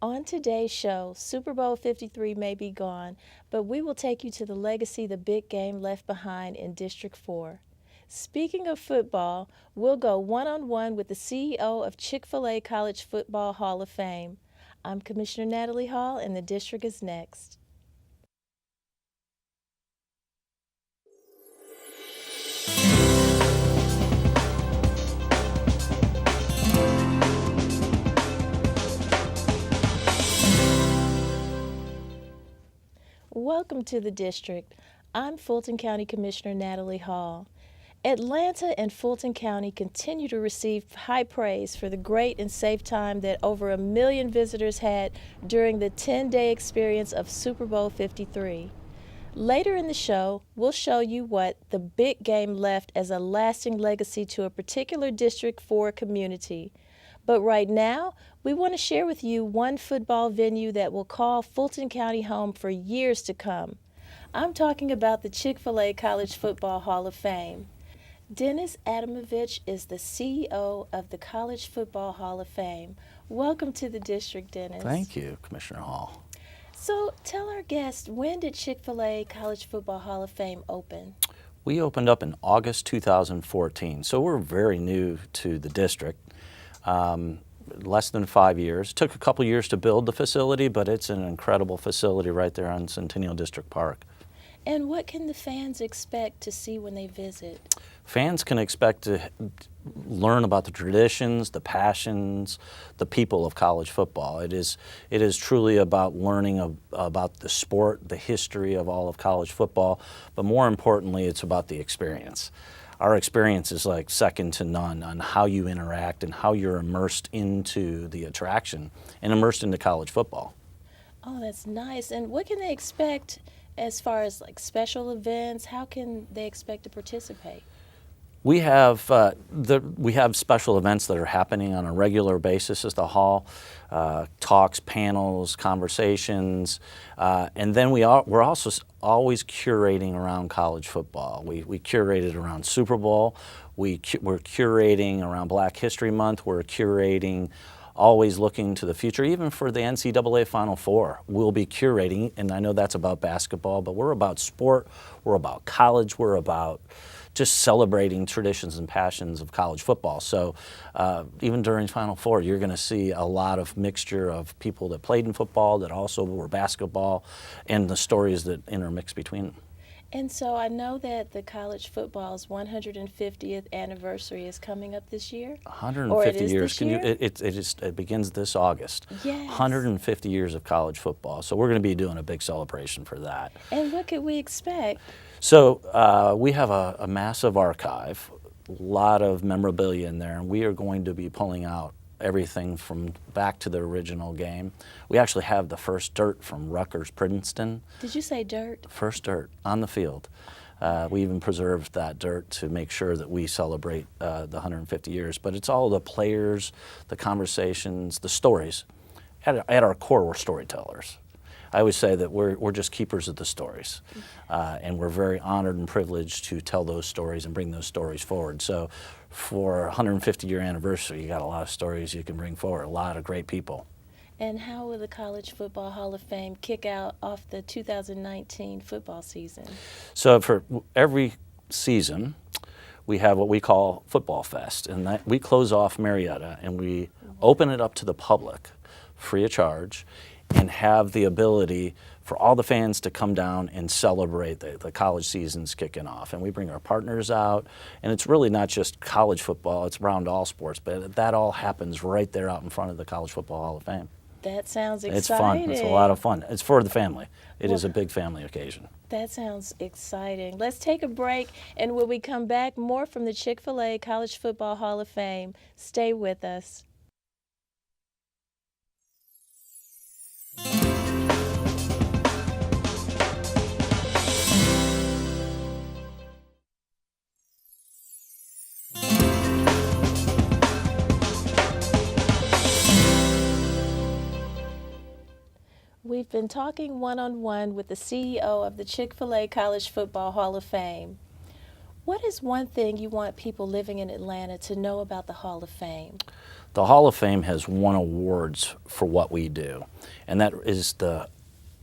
On today's show, Super Bowl 53 may be gone, but we will take you to the legacy the big game left behind in District 4. Speaking of football, we'll go one-on-one with the CEO of Chick-Fil-A College Football Hall of Fame. I'm Commissioner Natalie Hall, and the district is next. Welcome to the district. I'm Fulton County Commissioner Natalie Hall. Atlanta and Fulton County continue to receive high praise for the great and safe time that over 1 million visitors had during the 10-day experience of Super Bowl 53. Later in the show, we'll show you what the big game left as a lasting legacy to a particular District 4 community. But right now, we want to share with you one football venue that will call Fulton County home for years to come. I'm talking about the Chick-Fil-A College Football Hall of Fame. Dennis Admovich is the CEO of the College Football Hall of Fame. Welcome to the district, Dennis. Thank you, Commissioner Hall. So tell our guests, when did Chick-fil-A College Football Hall of Fame open? We opened up in August 2014, so we're very new to the district. Less than 5 years. Took a couple years to build the facility, but it's an incredible facility right there on Centennial District Park. And what can the fans expect to see when they visit? Fans can expect to learn about the traditions, the passions, the people of college football. It is truly about learning about the sport, the history of all of college football, but more importantly, it's about the experience. Our experience is like second to none on how you interact and how you're immersed into the attraction and immersed into college football. Oh, that's nice. And what can they expect as far as like special events? How can they expect to participate? We have special events that are happening on a regular basis at the hall, talks, panels, conversations, and then we're also always curating around college football. We curated around Super Bowl. We're curating around Black History Month. We're curating, always looking to the future, even for the NCAA Final Four. We'll be curating, and I know that's about basketball, but we're about sport. We're about college. We're about just celebrating traditions and passions of college football. So even during Final Four, you're going to see a lot of mixture of people that played in football, that also were basketball, and the stories that intermix between them. And so I know that the college football's 150th anniversary is coming up this year. 150 years. This year? It begins this August. Yes. 150 years of college football. So we're going to be doing a big celebration for that. And what could we expect? So we have a massive archive, a lot of memorabilia in there, and we are going to be pulling out everything from back to the original game. We actually have the first dirt from Rutgers-Princeton. Did you say dirt? First dirt on the field. We even preserved that dirt to make sure that we celebrate the 150 years. But it's all the players, the conversations, the stories. At our core, we're storytellers. I always say that we're just keepers of the stories, and we're very honored and privileged to tell those stories and bring those stories forward. So for 150-year anniversary, you got a lot of stories you can bring forward, a lot of great people. And how will the College Football Hall of Fame kick out off the 2019 football season? So for every season, we have what we call Football Fest, and that we close off Marietta and we open it up to the public free of charge, and have the ability for all the fans to come down and celebrate the college season's kicking off. And we bring our partners out, and it's really not just college football, it's around all sports, but that all happens right there out in front of the College Football Hall of Fame. That sounds exciting. It's fun. It's a lot of fun. It's for the family. It is a big family occasion. That sounds exciting. Let's take a break, and when we come back, more from the Chick-fil-A College Football Hall of Fame. Stay with us. We've been talking one-on-one with the CEO of the Chick-fil-A College Football Hall of Fame. What is one thing you want people living in Atlanta to know about the Hall of Fame? The Hall of Fame has won awards for what we do, and that is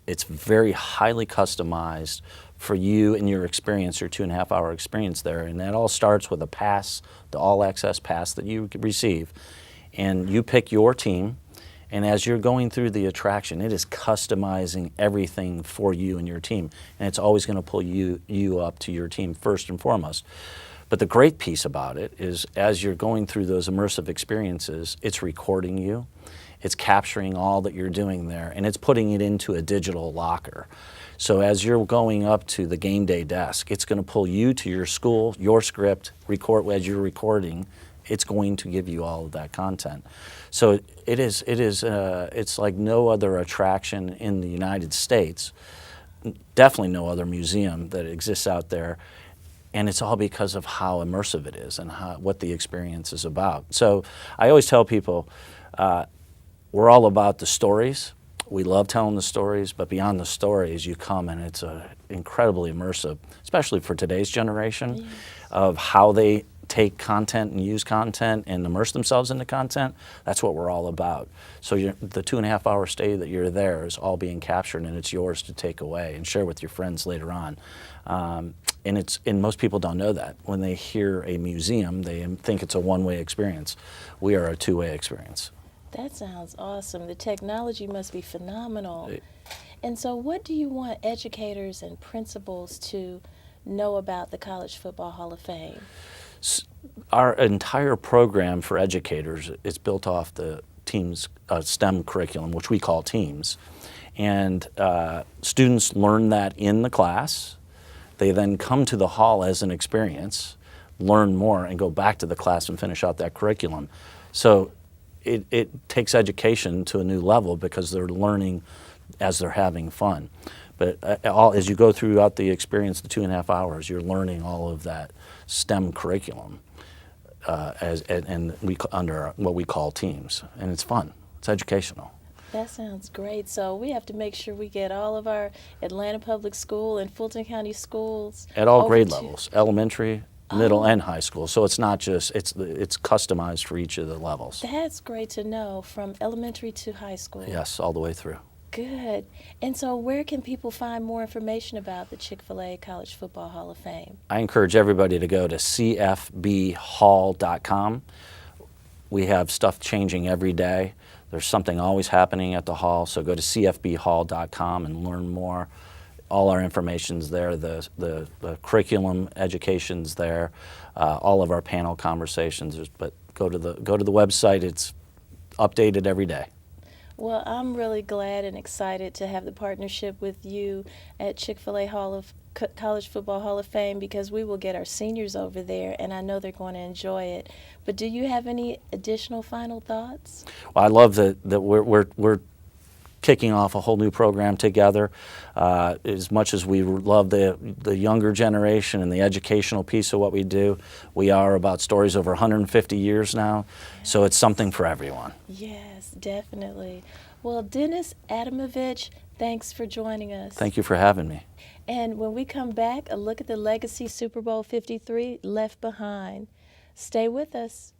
it's very highly customized for you and your experience, your 2.5-hour experience there. And that all starts with a pass, the all access pass that you receive. And you pick your team, and as you're going through the attraction, it is customizing everything for you and your team. And it's always going to pull you up to your team first and foremost. But the great piece about it is as you're going through those immersive experiences, it's recording you. It's capturing all that you're doing there, and it's putting it into a digital locker. So as you're going up to the game day desk, it's going to pull you to your school, your script, record as you're recording. It's going to give you all of that content. So it's like no other attraction in the United States, definitely no other museum that exists out there. And it's all because of how immersive it is and what the experience is about. So I always tell people, we're all about the stories. We love telling the stories, but beyond the stories, you come and it's incredibly immersive, especially for today's generation, of how they take content and use content and immerse themselves into content. That's what we're all about. So the 2.5-hour stay that you're there is all being captured, and it's yours to take away and share with your friends later on. And most people don't know that. When they hear a museum, they think it's a one-way experience. We are a two-way experience. That sounds awesome. The technology must be phenomenal. And so what do you want educators and principals to know about the College Football Hall of Fame? Our entire program for educators is built off the team's STEM curriculum, which we call teams. And students learn that in the class. They then come to the hall as an experience, learn more, and go back to the class and finish out that curriculum. So it takes education to a new level because they're learning as they're having fun. But as you go throughout the experience, the 2.5 hours, you're learning all of that STEM curriculum under what we call teams. And it's fun. It's educational. That sounds great. So we have to make sure we get all of our Atlanta Public School and Fulton County schools at all grade levels, elementary, middle, and high school. So it's not just, it's customized for each of the levels. That's great to know, from elementary to high school. Yes, all the way through. Good. And so where can people find more information about the Chick-Fil-A College Football Hall of Fame? I encourage everybody to go to cfbhall.com. We have stuff changing every day. There's something always happening at the hall, so go to cfbhall.com and learn more. All our information's there, the curriculum education's there, all of our panel conversations. But go to the website. It's updated every day. Well, I'm really glad and excited to have the partnership with you at Chick-fil-A College Football Hall of Fame, because we will get our seniors over there, and I know they're going to enjoy it. But do you have any additional final thoughts? Well, I love that we're kicking off a whole new program together. As much as we love the younger generation and the educational piece of what we do, we are about stories over 150 years now, so it's something for everyone. Yes, definitely. Well, Dennis Admovich, thanks for joining us. Thank you for having me. And when we come back, a look at the legacy Super Bowl 53 left behind. Stay with us.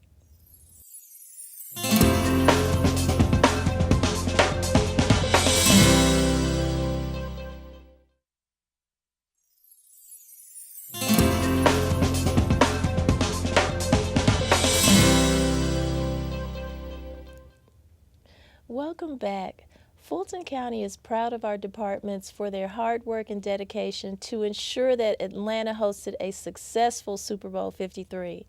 Welcome back. Fulton County is proud of our departments for their hard work and dedication to ensure that Atlanta hosted a successful Super Bowl 53.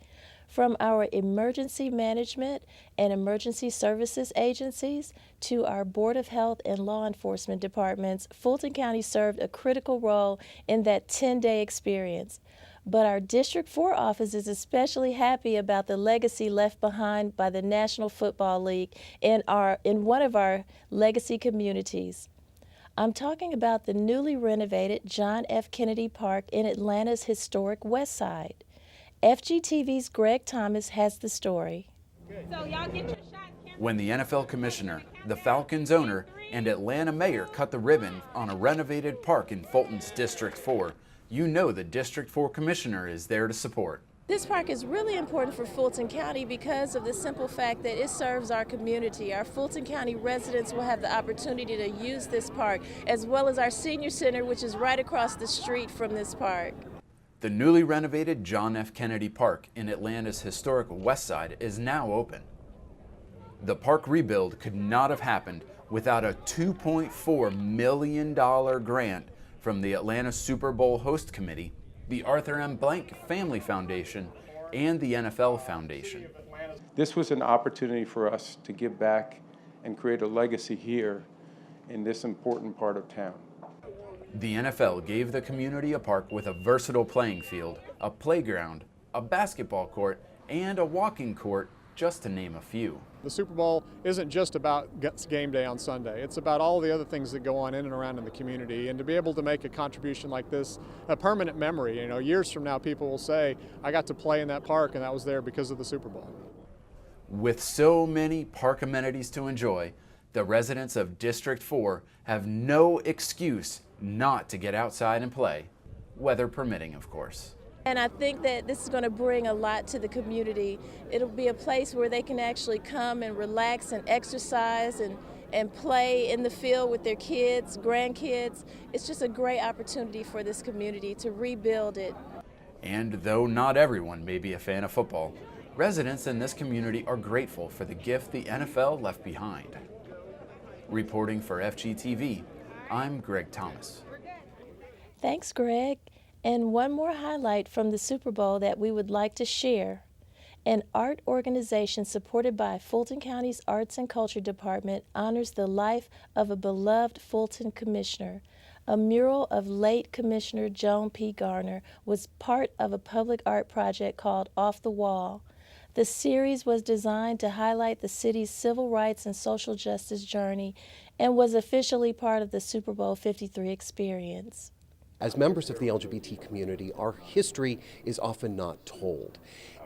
From our emergency management and emergency services agencies to our Board of Health and law enforcement departments, Fulton County served a critical role in that 10-day experience. But our District 4 office is especially happy about the legacy left behind by the National Football League in one of our legacy communities. I'm talking about the newly renovated John F. Kennedy Park in Atlanta's historic West Side. FGTV's Greg Thomas has the story. So y'all get your shot. When the NFL commissioner, the Falcons owner, and Atlanta mayor cut the ribbon on a renovated park in Fulton's District 4, you know the District 4 commissioner is there to support. This park is really important for Fulton County because of the simple fact that it serves our community. Our Fulton County residents will have the opportunity to use this park, as well as our senior center, which is right across the street from this park. The newly renovated John F. Kennedy Park in Atlanta's historic West Side is now open. The park rebuild could not have happened without a $2.4 million grant from the Atlanta Super Bowl Host Committee, the Arthur M. Blank Family Foundation, and the NFL Foundation. This was an opportunity for us to give back and create a legacy here in this important part of town. The NFL gave the community a park with a versatile playing field, a playground, a basketball court, and a walking court, just to name a few. The Super Bowl isn't just about game day on Sunday. It's about all the other things that go on in and around in the community. And to be able to make a contribution like this, a permanent memory, years from now people will say, I got to play in that park and that was there because of the Super Bowl. With so many park amenities to enjoy, the residents of District 4 have no excuse not to get outside and play, weather permitting, of course. And I think that this is going to bring a lot to the community. It'll be a place where they can actually come and relax and exercise and play in the field with their kids, grandkids. It's just a great opportunity for this community to rebuild it. And though not everyone may be a fan of football, residents in this community are grateful for the gift the NFL left behind. Reporting for FGTV, I'm Greg Thomas. Thanks, Greg. And one more highlight from the Super Bowl that we would like to share. An art organization supported by Fulton County's Arts and Culture Department honors the life of a beloved Fulton commissioner. A mural of late Commissioner Joan P. Garner was part of a public art project called Off the Wall. The series was designed to highlight the city's civil rights and social justice journey and was officially part of the Super Bowl 53 experience. As members of the LGBT community, our history is often not told.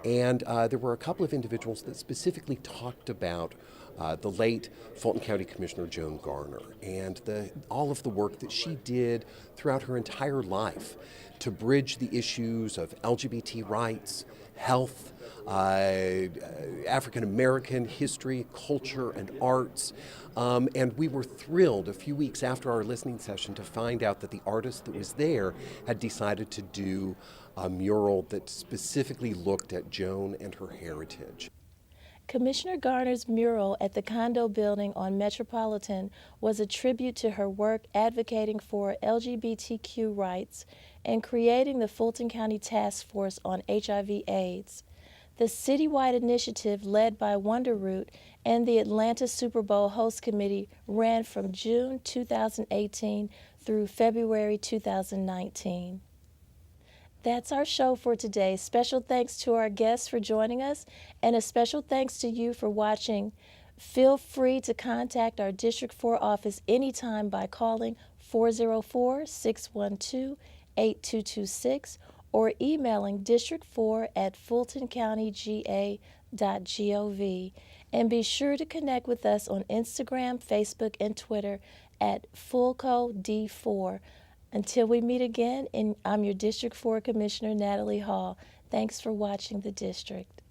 And there were a couple of individuals that specifically talked about the late Fulton County Commissioner Joan Garner and all of the work that she did throughout her entire life to bridge the issues of LGBT rights, health, African American history, culture, and arts. And we were thrilled a few weeks after our listening session to find out that the artist that was there had decided to do a mural that specifically looked at Joan and her heritage. Commissioner Garner's mural at the condo building on Metropolitan was a tribute to her work advocating for LGBTQ rights and creating the Fulton County Task Force on HIV/AIDS. The citywide initiative led by Wonder Root and the Atlanta Super Bowl Host Committee ran from June 2018 through February 2019. That's our show for today. Special thanks to our guests for joining us, and a special thanks to you for watching. Feel free to contact our District 4 office anytime by calling 404-612-8226 or emailing district4@fultoncountyga.gov. And be sure to connect with us on Instagram, Facebook, and Twitter at FulcoD4. Until we meet again, I'm your District 4 Commissioner, Natalie Hall. Thanks for watching the District.